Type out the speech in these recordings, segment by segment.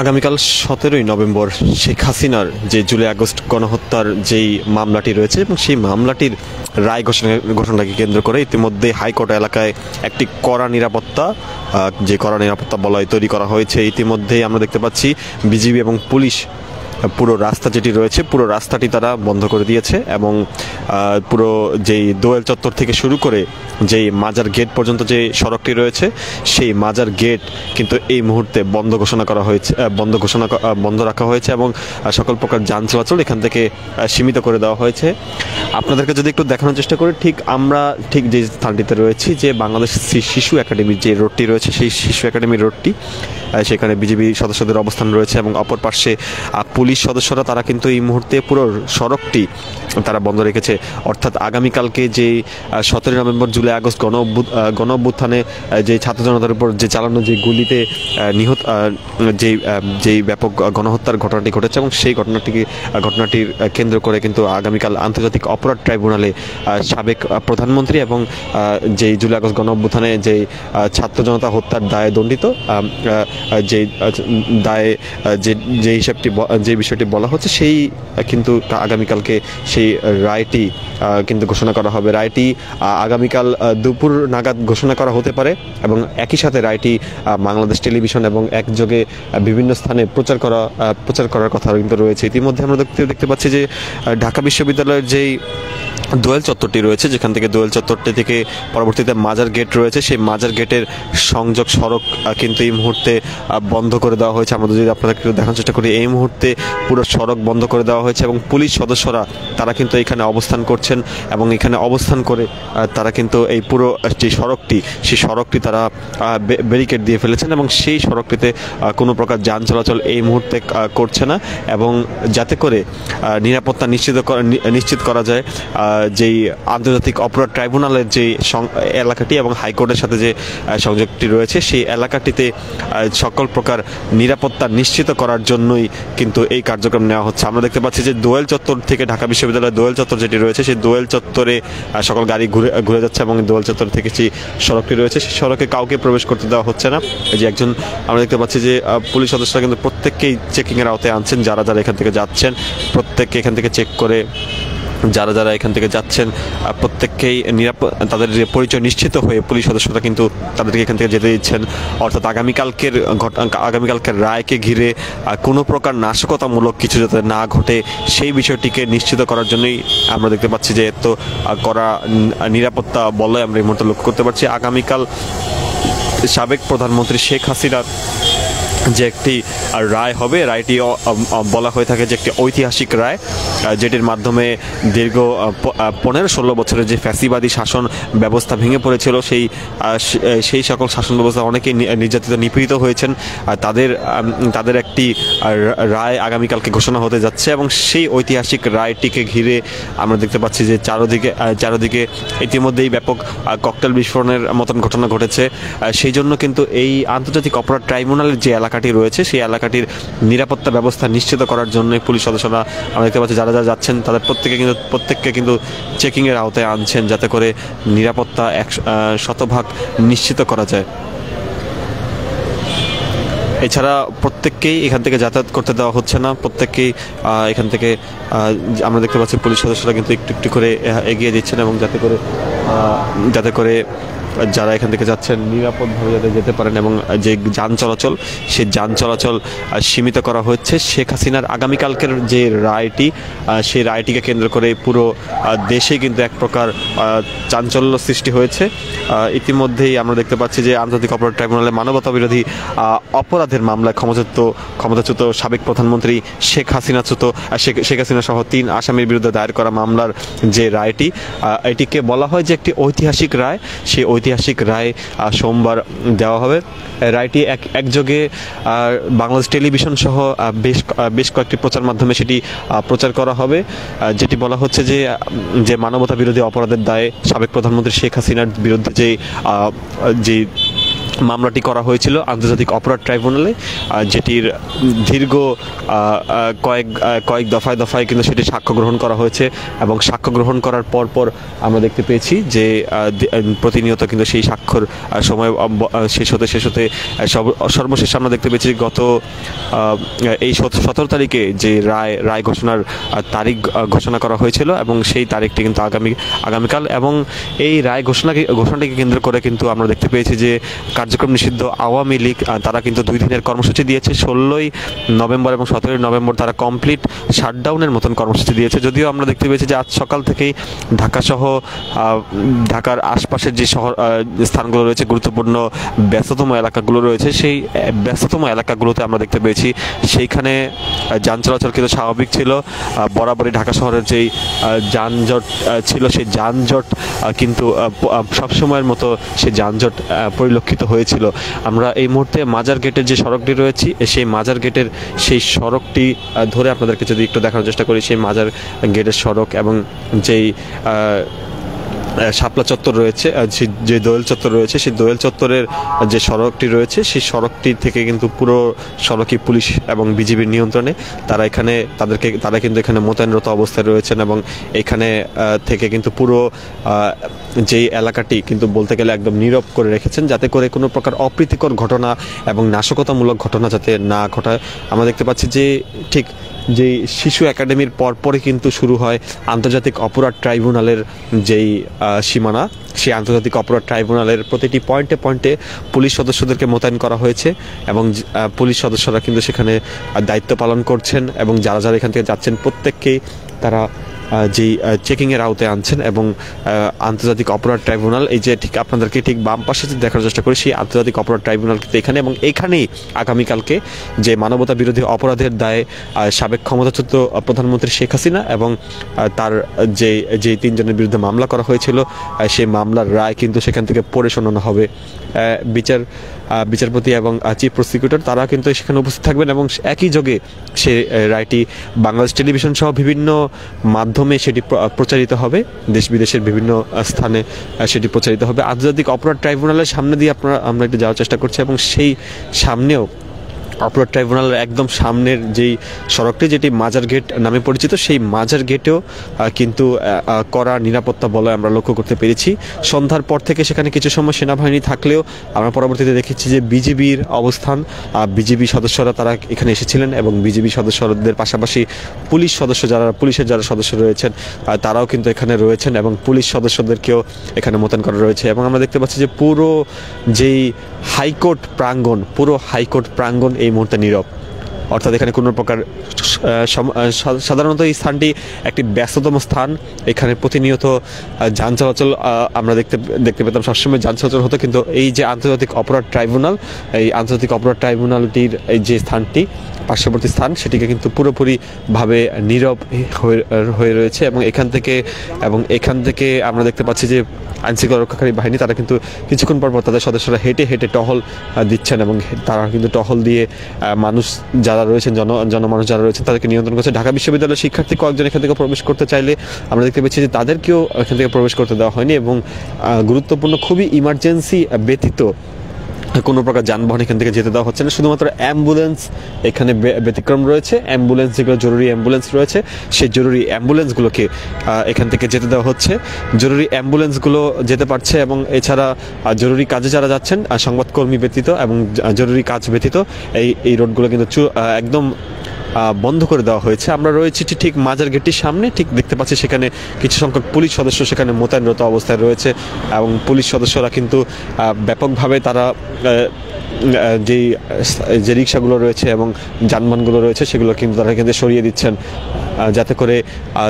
আগামীকাল 17ই নভেম্বর শেখ হাসিনার যে জুলাই আগস্ট গণহত্যার যেই মামলাটি রয়েছে এবং সেই মামলাটির রায় ঘোষণাকে কেন্দ্র করে ইতিমধ্যে হাইকোর্ট এলাকায় একটি কড়া নিরাপত্তা বলয় তৈরি করা হয়েছে। ইতিমধ্যেই আমরা দেখতে পাচ্ছি বিজিবি এবং পুলিশ পুরো রাস্তা যেটি রয়েছে পুরো রাস্তাটি তারা বন্ধ করে দিয়েছে এবং পুরো যেই দোয়েল চত্বর থেকে শুরু করে যেই মাজার গেট পর্যন্ত যে সড়কটি রয়েছে সেই মাজার গেট কিন্তু এই মুহূর্তে বন্ধ রাখা হয়েছে এবং সকল প্রকার যান চলাচল এখান থেকে সীমিত করে দেওয়া হয়েছে। আপনাদেরকে যদি একটু দেখানোর চেষ্টা করি, আমরা ঠিক যে স্থানটিতে রয়েছি, যে বাংলাদেশ শিশু একাডেমির যে রোডটি রয়েছে সেই শিশু একাডেমির রোডটি, সেখানে বিজিবি সদস্যদের অবস্থান রয়েছে এবং অপর পাশে পুলিশ সদস্যরা তারা কিন্তু এই মুহূর্তে পুরো সড়কটি তারা বন্ধ রেখেছে। অর্থাৎ আগামীকালকে যে 17 নভেম্বর জুলাই আগস্ট গণ অভ্যুত্থানে যে ছাত্র জনতার উপর যে চালানো যে গুলিতে নিহত যেই ব্যাপক গণহত্যার ঘটনাটি ঘটেছে এবং সেই ঘটনাটির কেন্দ্র করে কিন্তু আগামীকাল আন্তর্জাতিক অপরাধ ট্রাইব্যুনালে সাবেক প্রধানমন্ত্রী এবং যেই জুলাই আগস্ট গণ অভ্যুত্থানে যে ছাত্র জনতা হত্যার দায়ে দণ্ডিত যে বিষয়টি বলা হচ্ছে সেই কিন্তু আগামীকালকে সেই রায়টি কিন্তু ঘোষণা করা হবে। রায়টি আগামীকাল দুপুর নাগাদ ঘোষণা করা হতে পারে এবং একই সাথে রায়টি বাংলাদেশ টেলিভিশন এবং একযোগে বিভিন্ন স্থানে প্রচার করার কথা কিন্তু রয়েছে। ইতিমধ্যে আমরা দেখতে পাচ্ছি যে ঢাকা বিশ্ববিদ্যালয়ের যেই দোয়েল চত্বরটি রয়েছে, যেখান থেকে দোয়েল চত্বরটি থেকে পরবর্তীতে মাজার গেট রয়েছে, সেই মাজার গেটের সংযোগ সড়ক কিন্তু এই মুহূর্তে বন্ধ করে দেওয়া হয়েছে। আমরা যদি আপনাদেরকে দেখানোর চেষ্টা করি, এই মুহূর্তে পুরো সড়ক বন্ধ করে দেওয়া হয়েছে এবং পুলিশ সদস্যরা তারা কিন্তু এখানে অবস্থান করছেন এবং এখানে অবস্থান করে তারা কিন্তু এই পুরো যে সেই সড়কটি তারা ব্যারিকেড দিয়ে ফেলেছেন এবং সেই সড়কটিতে কোনো প্রকার যান চলাচল এই মুহূর্তে করছে না এবং যাতে করে নিরাপত্তা নিশ্চিত করা যায় যেই আন্তর্জাতিক অপরাধ ট্রাইব্যুনালের যে এলাকাটি এবং হাইকোর্টের সাথে যে সংযোগটি রয়েছে সেই এলাকাটিতে সকল প্রকার নিরাপত্তা নিশ্চিত করার জন্যই কিন্তু এই কার্যক্রম নেওয়া হচ্ছে। আমরা দেখতে পাচ্ছি যে দোয়েল চত্বর থেকে ঢাকা বিশ্ববিদ্যালয়ের দোয়েল চত্বর যেটি রয়েছে সেই দোয়েল চত্বরে সকল গাড়ি ঘুরে যাচ্ছে এবং দোয়েল চত্বর থেকে যে সড়কটি রয়েছে সেই সড়কে কাউকে প্রবেশ করতে দেওয়া হচ্ছে না। এই যে আমরা দেখতে পাচ্ছি যে পুলিশ সদস্যরা কিন্তু প্রত্যেককেই চেকিংয়ের আওতায় আনছেন। যারা এখান থেকে যাচ্ছেন প্রত্যেককে এখান থেকে চেক করে যারা এখান থেকে যাচ্ছেন প্রত্যেককেই তাদের পরিচয় নিশ্চিত হয়ে পুলিশ সদস্যরা কিন্তু তাদেরকে এখান থেকে যেতে দিচ্ছেন। অর্থাৎ আগামীকালকের রায়কে ঘিরে কোনো প্রকার নাশকতামূলক কিছু যাতে না ঘটে সেই বিষয়টিকে নিশ্চিত করার জন্যই আমরা দেখতে পাচ্ছি যে এত কড়া নিরাপত্তা বলয় আমরা এই মুহূর্তে লক্ষ্য করতে পারছি। আগামীকাল সাবেক প্রধানমন্ত্রী শেখ হাসিনার যে একটি রায় হবে, রায়টি বলা হয়ে থাকে যে একটি ঐতিহাসিক রায়, যেটির মাধ্যমে দীর্ঘ 15-16 বছরের যে ফ্যাসিবাদী শাসন ব্যবস্থা ভেঙে পড়েছিল সেই সকল শাসন ব্যবস্থা অনেকেই নির্যাতিত নিপীড়িত হয়েছেন, তাদের একটি রায় আগামীকালকে ঘোষণা হতে যাচ্ছে এবং সেই ঐতিহাসিক রায়টিকে ঘিরে আমরা দেখতে পাচ্ছি যে চারদিকে ইতিমধ্যেই ব্যাপক ককটেল বিস্ফোরণের মতন ঘটনা ঘটেছে। সেই জন্য কিন্তু এই আন্তর্জাতিক অপরাধ ট্রাইব্যুনালের যে এলাকাটি রয়েছে সেই এলাকাটির নিরাপত্তা ব্যবস্থা নিশ্চিত করার জন্য পুলিশ সদস্যরা আমরা দেখতে পাচ্ছি যারা যাচ্ছেন তাদের প্রত্যেককে কিন্তু চেকিংয়ের আওতায় আনছেন যাতে করে নিরাপত্তা 100% নিশ্চিত করা যায়। এছাড়া প্রত্যেককেই এখান থেকে যাতায়াত করতে দেওয়া হচ্ছে না, প্রত্যেককেই এখান থেকে আমরা দেখতে পাচ্ছি পুলিশ সদস্যরা কিন্তু একটু করে এগিয়ে দিচ্ছেন এবং যাতে করে যারা এখান থেকে যাচ্ছেন নিরাপদভাবে যাতে যেতে পারেন এবং যে যান চলাচল সেই যান চলাচল সীমিত করা হচ্ছে। শেখ হাসিনার আগামীকালকের যে রায়টি সেই রায়টিকে কেন্দ্র করে পুরো দেশে কিন্তু এক প্রকার চাঞ্চল্য সৃষ্টি হয়েছে। ইতিমধ্যেই আমরা দেখতে পাচ্ছি যে আন্তর্জাতিক অপরাধ ট্রাইব্যুনালে মানবতা বিরোধী অপরাধের মামলায় ক্ষমতাচ্যুত সাবেক প্রধানমন্ত্রী শেখ হাসিনা সহ 3 আসামির বিরুদ্ধে দায়ের করা মামলার যে রায়টি এটিকে বলা হয় যে একটি ঐতিহাসিক রায়। সেই ঐতিহাসিক রায় সোমবার দেওয়া হবে। রায়টি একযোগে বাংলাদেশ টেলিভিশন সহ বেশ কয়েকটি প্রচার মাধ্যমে সেটি প্রচার করা হবে, যেটি বলা হচ্ছে যে মানবতা বিরোধী অপরাধের দায়ে সাবেক প্রধানমন্ত্রী শেখ হাসিনার বিরুদ্ধে যে মামলাটি করা হয়েছিল আন্তর্জাতিক অপরাধ ট্রাইব্যুনালে, যেটির দীর্ঘ কয়েক দফায় দফায় কিন্তু সেটি সাক্ষ্য গ্রহণ করা হয়েছে এবং সাক্ষ্য গ্রহণ করার পর আমরা দেখতে পেয়েছি যে প্রতিনিয়ত কিন্তু সেই স্বাক্ষর সময় শেষ হতে সর্বশেষ আমরা দেখতে পেয়েছি গত এই 17 তারিখে যে রায় ঘোষণার তারিখ ঘোষণা করা হয়েছিল এবং সেই তারিখটি কিন্তু আগামীকাল, এবং এই রায় ঘোষণাটিকে কেন্দ্র করে কিন্তু আমরা দেখতে পেয়েছি যে কার্যক্রম নিষিদ্ধ আওয়ামী লীগ তারা কিন্তু 2 দিনের কর্মসূচি দিয়েছে। 16ই নভেম্বর এবং 17ই নভেম্বর তারা কমপ্লিট শাটডাউনের মতন কর্মসূচি দিয়েছে। যদিও আমরা দেখতে পেয়েছি যে আজ সকাল থেকেই ঢাকাসহ ঢাকার আশপাশের যে স্থানগুলো রয়েছে, গুরুত্বপূর্ণ ব্যস্ততম এলাকাগুলো রয়েছে, সেই ব্যস্ততম এলাকাগুলোতে আমরা দেখতে পেয়েছি সেইখানে যান চলাচল কিন্তু স্বাভাবিক ছিল। বরাবরই ঢাকা শহরের যেই যানজট ছিল সেই যানজট কিন্তু সবসময়ের মতো সেই যানজট পরিলক্ষিত হয়েছিল। আমরা এই মুহূর্তে মাজার গেটের যে সড়কটি রয়েছে সেই মাজার গেটের সেই সড়কটি ধরে আপনাদেরকে যদি একটু দেখানোর চেষ্টা করি, সেই মাজার গেটের সড়ক এবং যেই শাপলা চত্বর রয়েছে, যে দোয়েল চত্বর রয়েছে, সেই দোয়েল চত্বরের যে সড়কটি রয়েছে সেই সড়কটি থেকে কিন্তু পুরো সড়কই পুলিশ এবং বিজিবির নিয়ন্ত্রণে। তারা কিন্তু এখানে মোতায়েনরত অবস্থায় রয়েছেন এবং এখানে থেকে কিন্তু পুরো যেই এলাকাটি কিন্তু বলতে গেলে একদম নীরব করে রেখেছেন, যাতে করে কোনো প্রকার অপ্রীতিকর ঘটনা এবং নাশকতামূলক ঘটনা যাতে না ঘটায়। আমরা দেখতে পাচ্ছি যে ঠিক যেই শিশু একাডেমির পরপরই কিন্তু শুরু হয় আন্তর্জাতিক অপরাধ ট্রাইব্যুনালের যেই সীমানা, সেই আন্তর্জাতিক অপরাধ ট্রাইব্যুনালের প্রতিটি পয়েন্টে পুলিশ সদস্যদেরকে মোতায়েন করা হয়েছে এবং পুলিশ সদস্যরা কিন্তু সেখানে দায়িত্ব পালন করছেন এবং যারা এখান থেকে যাচ্ছেন প্রত্যেককেই তারা যেই চেকিংয়ের আওতায় আনছেন। এবং আন্তর্জাতিক অপরাধ ট্রাইব্যুনাল, এই যে ঠিক আপনাদেরকে ঠিক বাম পাশে দেখার চেষ্টা করি, সেই আন্তর্জাতিক অপরাধ ট্রাইব্যুনাল কিন্তু এখানে, এবং এইখানেই আগামীকালকে যে মানবতা বিরোধী অপরাধের দায়ে সাবেক ক্ষমতাচ্যুত প্রধানমন্ত্রী শেখ হাসিনা এবং তার যে 3 জনের বিরুদ্ধে মামলা করা হয়েছিল সেই মামলার রায় কিন্তু সেখান থেকে পড়ে শোনানো হবে। বিচারপতি এবং চিফ প্রসিকিউটর তারা কিন্তু সেখানে উপস্থিত থাকবেন এবং একই যোগে সে রায়টি বাংলাদেশ টেলিভিশন সহ বিভিন্ন মাধ্যমে সেটি প্রচারিত হবে, দেশ বিদেশের বিভিন্ন স্থানে সেটি প্রচারিত হবে। আন্তর্জাতিক অপরাধ ট্রাইব্যুনালের সামনে দিয়ে আমরা একটু যাওয়ার চেষ্টা করছি এবং সেই সামনেও অপরাধ ট্রাইব্যুনালের একদম সামনের যেই সড়কটি, যেটি মাজার গেট নামে পরিচিত, সেই মাজার গেটেও কিন্তু কড়া নিরাপত্তা বলয় আমরা লক্ষ্য করতে পেরেছি। সন্ধ্যার পর থেকে সেখানে কিছু সময় সেনাবাহিনী থাকলেও আমরা পরবর্তীতে দেখেছি যে বিজিবির অবস্থান, বিজিবি সদস্যরা তারা এখানে এসেছিলেন এবং বিজিবি সদস্যদের পাশাপাশি পুলিশের যারা সদস্য রয়েছেন তারাও কিন্তু এখানে রয়েছেন এবং পুলিশ সদস্যদেরকেও এখানে মোতায়েন করা রয়েছে। এবং আমরা দেখতে পাচ্ছি যে পুরো যেই হাইকোর্ট প্রাঙ্গণ এই মুহূর্তে নীরব, অর্থাৎ এখানে কোনো প্রকার সাধারণত এই স্থানটি একটি ব্যস্ততম স্থান, এখানে প্রতিনিয়ত যান চলাচল আমরা দেখতে পেতাম, সবসময় যান চলাচল হতো। কিন্তু এই যে আন্তর্জাতিক অপরাধ ট্রাইব্যুনালটির এই যে স্থানটি পার্শ্ববর্তী স্থান, সেটিকে কিন্তু পুরোপুরিভাবে নীরব হয়ে রয়েছে এবং এখান থেকে আমরা দেখতে পাচ্ছি যে আইনশৃঙ্খলা রক্ষাকারী বাহিনী তারা কিন্তু কিছুক্ষণ পর তাদের সদস্যরা হেঁটে টহল দিচ্ছেন এবং তারা কিন্তু টহল দিয়ে মানুষ যারা রয়েছেন, জনমানুষ যারা রয়েছেন তাদেরকে নিয়ন্ত্রণ করছে। ঢাকা বিশ্ববিদ্যালয়ের শিক্ষার্থী কয়েকজন এখান থেকে প্রবেশ করতে চাইলে আমরা দেখতে পাচ্ছি যে তাদেরকেও এখান থেকে প্রবেশ করতে দেওয়া হয়নি এবং গুরুত্বপূর্ণ খুবই ইমার্জেন্সি ব্যতীত কোনো প্রকার যানবাহন এখান থেকে যেতে দেওয়া হচ্ছে না। শুধুমাত্র অ্যাম্বুলেন্স এখানে ব্যতিক্রম রয়েছে, অ্যাম্বুলেন্স যেগুলো জরুরি অ্যাম্বুলেন্স রয়েছে সেই জরুরি অ্যাম্বুলেন্সগুলোকে এখান থেকে যেতে দেওয়া হচ্ছে। জরুরি অ্যাম্বুলেন্সগুলো যেতে পারছে এবং এছাড়া জরুরি কাজে যারা যাচ্ছেন সংবাদকর্মী ব্যতীত এবং জরুরি কাজ ব্যতীত এই রোডগুলো কিন্তু একদম বন্ধ করে দেওয়া হয়েছে। আমরা রয়েছি ঠিক মাজার গেটটির সামনে, ঠিক দেখতে পাচ্ছি সেখানে কিছু সংখ্যক পুলিশ সদস্য সেখানে মোতায়েনরত অবস্থায় রয়েছে এবং পুলিশ সদস্যরা কিন্তু ব্যাপকভাবে তারা যে রিক্সাগুলো রয়েছে এবং যানবাহনগুলো রয়েছে সেগুলো কিন্তু তারা এখান থেকে সরিয়ে দিচ্ছেন, যাতে করে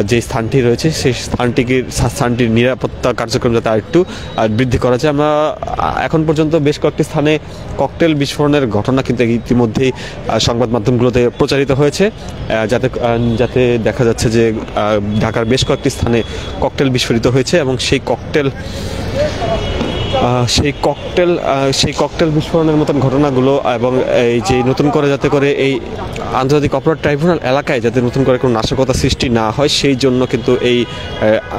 যে স্থানটি রয়েছে সেই স্থানটির নিরাপত্তা কার্যক্রম যাতে আরেকটু বৃদ্ধি করা যায়। আমরা এখন পর্যন্ত বেশ কয়েকটি স্থানে ককটেল বিস্ফোরণের ঘটনা কিন্তু ইতিমধ্যেই সংবাদ মাধ্যমগুলোতে প্রচারিত হয়েছে, যাতে দেখা যাচ্ছে যে ঢাকার বেশ কয়েকটি স্থানে ককটেল বিস্ফোরিত হয়েছে এবং সেই ককটেল সেই ককটেল বিস্ফোরণের মতন ঘটনাগুলো এবং এই যে নতুন করে যাতে করে এই আন্তর্জাতিক অপরাধ ট্রাইব্যুনাল এলাকায় যাতে নতুন করে কোনো নাশকতা সৃষ্টি না হয় সেই জন্য কিন্তু এই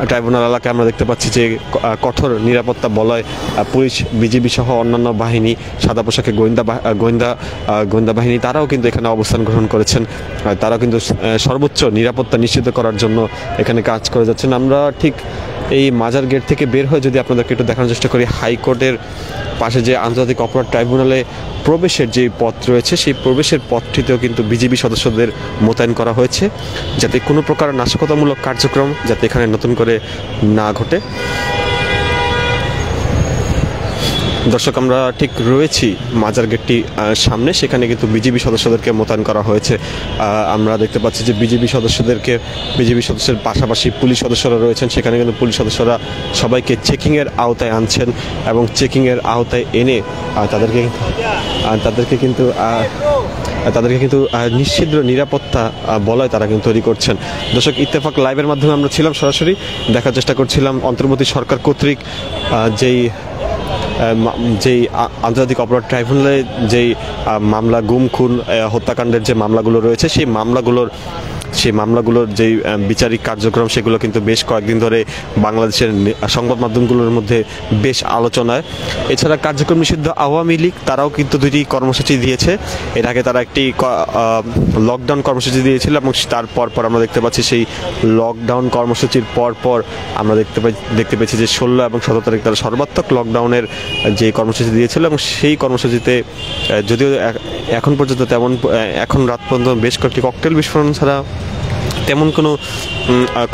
ট্রাইব্যুনাল এলাকায় আমরা দেখতে পাচ্ছি যে কঠোর নিরাপত্তা বলয় পুলিশ, বিজিবি সহ অন্যান্য বাহিনী, সাদা পোশাকে গোয়েন্দা বাহিনী তারাও কিন্তু এখানে অবস্থান গ্রহণ করেছেন। তারাও কিন্তু সর্বোচ্চ নিরাপত্তা নিশ্চিত করার জন্য এখানে কাজ করে যাচ্ছেন। আমরা ঠিক এই মাজার গেট থেকে বের হয়ে যদি আপনাদেরকে একটু দেখানোর চেষ্টা করি, হাইকোর্টের পাশে যে আন্তর্জাতিক অপরাধ ট্রাইব্যুনালে প্রবেশের যে পথ রয়েছে সেই প্রবেশের পথটিতেও কিন্তু বিজিবি সদস্যদের মোতায়েন করা হয়েছে যাতে কোনো প্রকার নাশকতামূলক কার্যক্রম যাতে এখানে নতুন করে না ঘটে। দর্শক, আমরা ঠিক রয়েছি মাজার গেটটি সামনে, সেখানে কিন্তু বিজিবি সদস্যদেরকে মোতায়েন করা হয়েছে। আমরা দেখতে পাচ্ছি যে বিজিবি সদস্যের পাশাপাশি পুলিশ সদস্যরা রয়েছেন, সেখানে কিন্তু পুলিশ সদস্যরা সবাইকে চেকিংয়ের আওতায় আনছেন এবং চেকিংয়ের আওতায় এনে তাদেরকে কিন্তু নিশ্চিদ্র নিরাপত্তা বলয় তারা কিন্তু তৈরি করছেন। দর্শক, ইত্তেফাক লাইভের মাধ্যমে আমরা ছিলাম, সরাসরি দেখার চেষ্টা করছিলাম অন্তর্বর্তী সরকার কর্তৃক যেই আন্তর্জাতিক অপরাধ ট্রাইব্যুনালে যেই মামলা, গুম খুন হত্যাকাণ্ডের যে মামলাগুলো রয়েছে সেই মামলাগুলোর যেই বিচারিক কার্যক্রম সেগুলো কিন্তু বেশ কয়েকদিন ধরে বাংলাদেশের সংবাদ মাধ্যমগুলোর মধ্যে বেশ আলোচনায়। এছাড়া কার্যক্রম নিষিদ্ধ আওয়ামী লীগ তারাও কিন্তু দুটি কর্মসূচি দিয়েছে। এর আগে তারা একটি লকডাউন কর্মসূচি দিয়েছিল এবং তারপর আমরা দেখতে পাচ্ছি সেই লকডাউন কর্মসূচির পর আমরা দেখতে পেয়েছি যে 16 এবং 17 তারিখ তারা সর্বাত্মক লকডাউনের যে কর্মসূচি দিয়েছিল এবং সেই কর্মসূচিতে যদিও এখন পর্যন্ত এখন রাত পর্যন্ত বেশ কয়েকটি ককটেল বিস্ফোরণ ছাড়া তেমন কোনো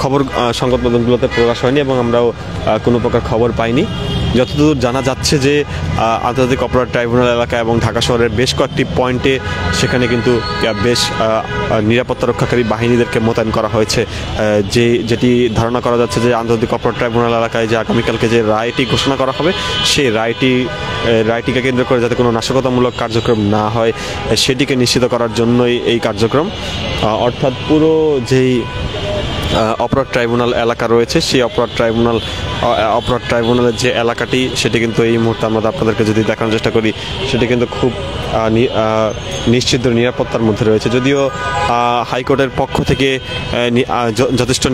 খবর সংবাদ মাধ্যমগুলোতে প্রকাশ হয়নি এবং আমরাও কোনো প্রকার খবর পাইনি। যতদূর জানা যাচ্ছে যে আন্তর্জাতিক অপরাধ ট্রাইব্যুনাল এলাকা এবং ঢাকা শহরের বেশ কয়েকটি পয়েন্টে সেখানে কিন্তু বেশ নিরাপত্তা রক্ষাকারী বাহিনীদেরকে মোতায়েন করা হয়েছে। যেটি ধারণা করা যাচ্ছে যে আন্তর্জাতিক অপরাধ ট্রাইব্যুনাল এলাকায় যে আগামীকালকে যে রায়টি ঘোষণা করা হবে সেই রায়টিকে কেন্দ্র করে যাতে কোনো নাশকতামূলক কার্যক্রম না হয় সেটিকে নিশ্চিত করার জন্যই এই কার্যক্রম। অর্থাৎ পুরো যেই অপরাধ ট্রাইব্যুনাল এলাকা রয়েছে সেই অপরাধ ট্রাইব্যুনালের যে এলাকাটি সেটি কিন্তু এই মুহূর্তে আমরা আপনাদেরকে যদি দেখানোর চেষ্টা করি সেটি কিন্তু খুব নিশ্চিত নিরাপত্তার মধ্যে রয়েছে। যদিও হাইকোর্টের পক্ষ থেকে যথেষ্ট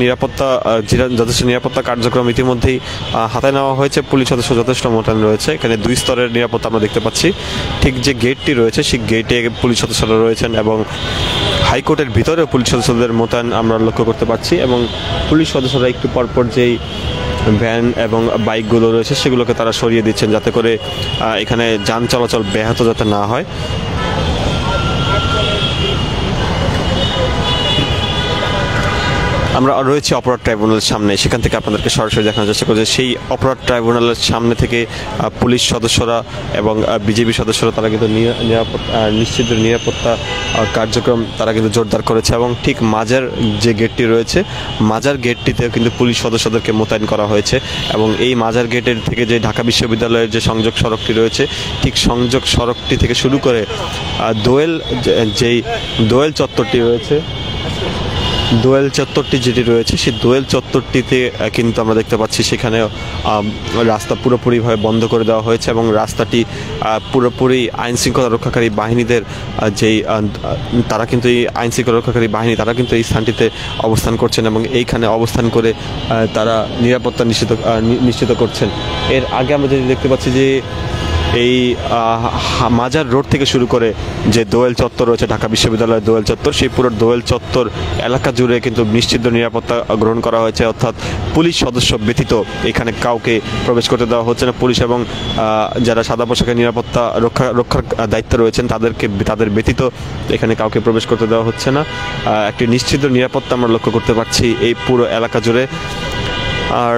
নিরাপত্তা কার্যক্রম ইতিমধ্যেই হাতে নেওয়া হয়েছে। পুলিশ সদস্য যথেষ্ট মোতায়েন রয়েছে। এখানে 2 স্তরের নিরাপত্তা আমরা দেখতে পাচ্ছি। ঠিক যে গেটটি রয়েছে সেই গেটে পুলিশ সদস্যরা রয়েছেন এবং হাইকোর্টের ভিতরেও পুলিশ সদস্যদের মোতায়েন আমরা লক্ষ্য করতে পারছি এবং পুলিশ সদস্যরা একটু পরপর যেই ভ্যান এবং বাইকগুলো রয়েছে সেগুলোকে তারা সরিয়ে দিচ্ছেন যাতে করে এখানে যান চলাচল ব্যাহত যাতে না হয়। আমরা রয়েছি অপরাধ ট্রাইব্যুনালের সামনে, সেখান থেকে আপনাদেরকে সরাসরি দেখানোর চেষ্টা করছি। সেই অপরাধ ট্রাইব্যুনালের সামনে থেকে পুলিশ সদস্যরা এবং বিজেপি সদস্যরা তারা কিন্তু নিশ্চিত নিরাপত্তা কার্যক্রম তারা কিন্তু জোরদার করেছে এবং ঠিক মাজার যে গেটটি রয়েছে মাজার গেটটিতেও কিন্তু পুলিশ সদস্যদেরকে মোতায়েন করা হয়েছে এবং এই মাজার গেটের থেকে যে ঢাকা বিশ্ববিদ্যালয়ের যে সংযোগ সড়কটি রয়েছে ঠিক সংযোগ সড়কটি থেকে শুরু করে দোয়েল চত্বরটি রয়েছে, দোয়েল চত্বরটি যেটি রয়েছে সেই দোয়েল চত্বরটিতে কিন্তু আমরা দেখতে পাচ্ছি সেখানে রাস্তা পুরোপুরিভাবে বন্ধ করে দেওয়া হয়েছে এবং রাস্তাটি পুরোপুরি আইনশৃঙ্খলা রক্ষাকারী বাহিনীদের তারা কিন্তু এই আইনশৃঙ্খলা রক্ষাকারী বাহিনী তারা কিন্তু এই স্থানটিতে অবস্থান করছেন এবং এইখানে অবস্থান করে তারা নিরাপত্তা নিশ্চিত করছেন। এর আগে আমরা যেটি দেখতে পাচ্ছি যে এই মাজার রোড থেকে শুরু করে যে দোয়েল চত্বর রয়েছে ঢাকা বিশ্ববিদ্যালয়ের দোয়েল চত্বর সেই পুরো দোয়েল চত্বর এলাকা জুড়ে কিন্তু নিশ্চিত নিরাপত্তা গ্রহণ করা হয়েছে। অর্থাৎ পুলিশ সদস্য ব্যতীত এখানে কাউকে প্রবেশ করতে দেওয়া হচ্ছে না। পুলিশ এবং যারা সাদা পোশাকের নিরাপত্তা রক্ষার দায়িত্ব রয়েছেন তাদের ব্যতীত এখানে কাউকে প্রবেশ করতে দেওয়া হচ্ছে না। একটি নিশ্চিত নিরাপত্তা আমরা লক্ষ্য করতে পারছি এই পুরো এলাকা জুড়ে। আর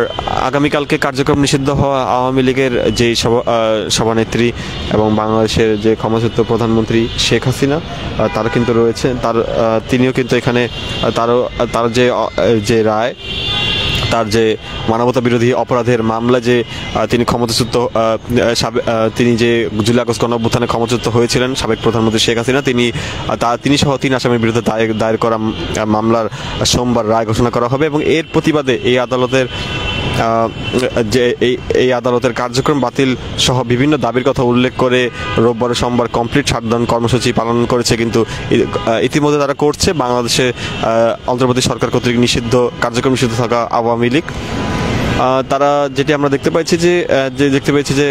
আগামীকালকে কার্যক্রম নিষিদ্ধ হওয়া আওয়ামী লীগের যে সভানেত্রী এবং বাংলাদেশের যে ক্ষমতাচ্যুত প্রধানমন্ত্রী শেখ হাসিনা তারা কিন্তু রয়েছে, তিনিও কিন্তু এখানে তার যে রায়, তার যে মানবতা বিরোধী অপরাধের মামলা যে তিনি ক্ষমতাচ্যুত তিনি যে জুলাই আগস্ট গণঅভ্যুত্থানে ক্ষমতাচ্যুত হয়েছিলেন সাবেক প্রধানমন্ত্রী শেখ হাসিনা তিনি সহ 3 আসামির বিরুদ্ধে দায়ের করা মামলার সোমবার রায় ঘোষণা করা হবে এবং এর প্রতিবাদে এই আদালতের যে এই আদালতের কার্যক্রম বাতিল সহ বিভিন্ন দাবির কথা উল্লেখ করে রোববার সোমবার কমপ্লিট শাটডাউন কর্মসূচি পালন করেছে, কিন্তু ইতিমধ্যে তারা করছে বাংলাদেশে অন্তর্বর্তী সরকার কর্তৃক নিষিদ্ধ কার্যক্রম নিষিদ্ধ থাকা আওয়ামী লীগ। তারা যেটি আমরা দেখতে পেয়েছি যে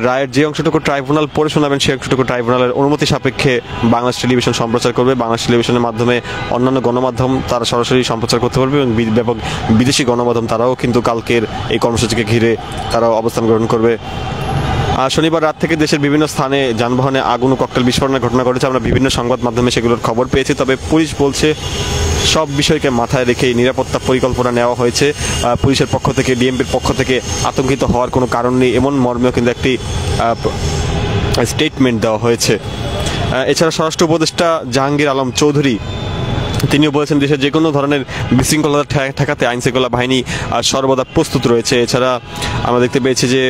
রায়ের যে অংশটুকু ট্রাইব্যুনাল পড়ে শোনাবেন সেই অংশটুকু ট্রাইব্যুনালের অনুমতি সাপেক্ষে বাংলাদেশ টেলিভিশন সম্প্রচার করবে। বাংলাদেশ টেলিভিশনের মাধ্যমে অন্যান্য গণমাধ্যম তারা সরাসরি সম্প্রচার করতে পারবে এবং ব্যাপক বিদেশি গণমাধ্যম তারাও কিন্তু কালকের এই কর্মসূচিকে ঘিরে তারাও অবস্থান গ্রহণ করবে। শনিবার রাত থেকে দেশের বিভিন্ন স্থানে যানবাহনে আগুন ও ককটেল বিস্ফোরণের ঘটনা ঘটেছে। আমরা বিভিন্ন সংবাদ মাধ্যমে সেগুলোর খবর পেয়েছি, তবে পুলিশ বলছে সব বিষয়কে মাথায় রেখেই নিরাপত্তা পরিকল্পনা নেওয়া হয়েছে। পুলিশের পক্ষ থেকে, ডিএমপির পক্ষ থেকে আতঙ্কিত হওয়ার কোনো কারণ নেই এমন মর্মেও কিন্তু একটি স্টেটমেন্ট দেওয়া হয়েছে। এছাড়া স্বরাষ্ট্র উপদেষ্টা জাহাঙ্গীর আলম চৌধুরী তিনিও বলেছেন দেশের যে কোনো ধরনের বিশৃঙ্খলতা ঠেকাতে আইনশৃঙ্খলা বাহিনী সর্বদা প্রস্তুত রয়েছে। এছাড়া আমরা দেখতে পেয়েছি যে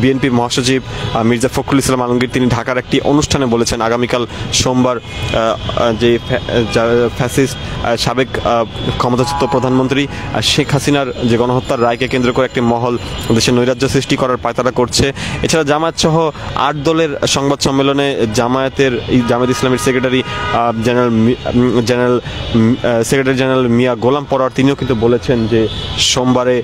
বিএনপির মহাসচিব মির্জা ফখরুল ইসলাম আলমগীর তিনি ঢাকার একটি অনুষ্ঠানে বলেছেন আগামীকাল সোমবার যে ফ্যাসিস্ট সাবেক ক্ষমতাচ্যুত প্রধানমন্ত্রী শেখ হাসিনার যে গণহত্যার রায়কে কেন্দ্র করে একটি মহল দেশে নৈরাজ্য সৃষ্টি করার পায়তারা করছে। এছাড়া জামায়াত সহ 8 দলের সংবাদ সম্মেলনে জামায়াত ইসলামের সেক্রেটারি জেনারেল মিয়া গোলাম পরোয়ার তিনিও কিন্তু বলেছেন যে সোমবারে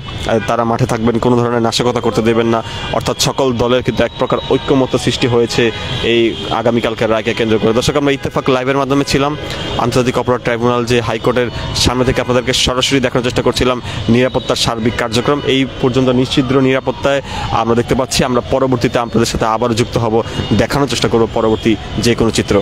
তারা মাঠে থাকবেন, কোনো ধরনের নাশকতা করতে দেবেন না। অর্থাৎ সকল দলের কিন্তু এক প্রকার ঐক্যমত্য সৃষ্টি হয়েছে এই আগামীকালকের রায়কে কেন্দ্র করে। দর্শক, আমরা ইত্তেফাক লাইভের মাধ্যমে ছিলাম আন্তর্জাতিক অপরাধ ট্রাইব্যুনাল যে হাইকোর্টের সামনে থেকে আপনাদেরকে সরাসরি দেখানোর চেষ্টা করছিলাম নিরাপত্তার সার্বিক কার্যক্রম। এই পর্যন্ত নিশ্চিদ্র নিরাপত্তায় আমরা দেখতে পাচ্ছি। আমরা পরবর্তীতে আপনাদের সাথে আবারও যুক্ত হব, দেখানোর চেষ্টা করব পরবর্তী যে কোনো চিত্র।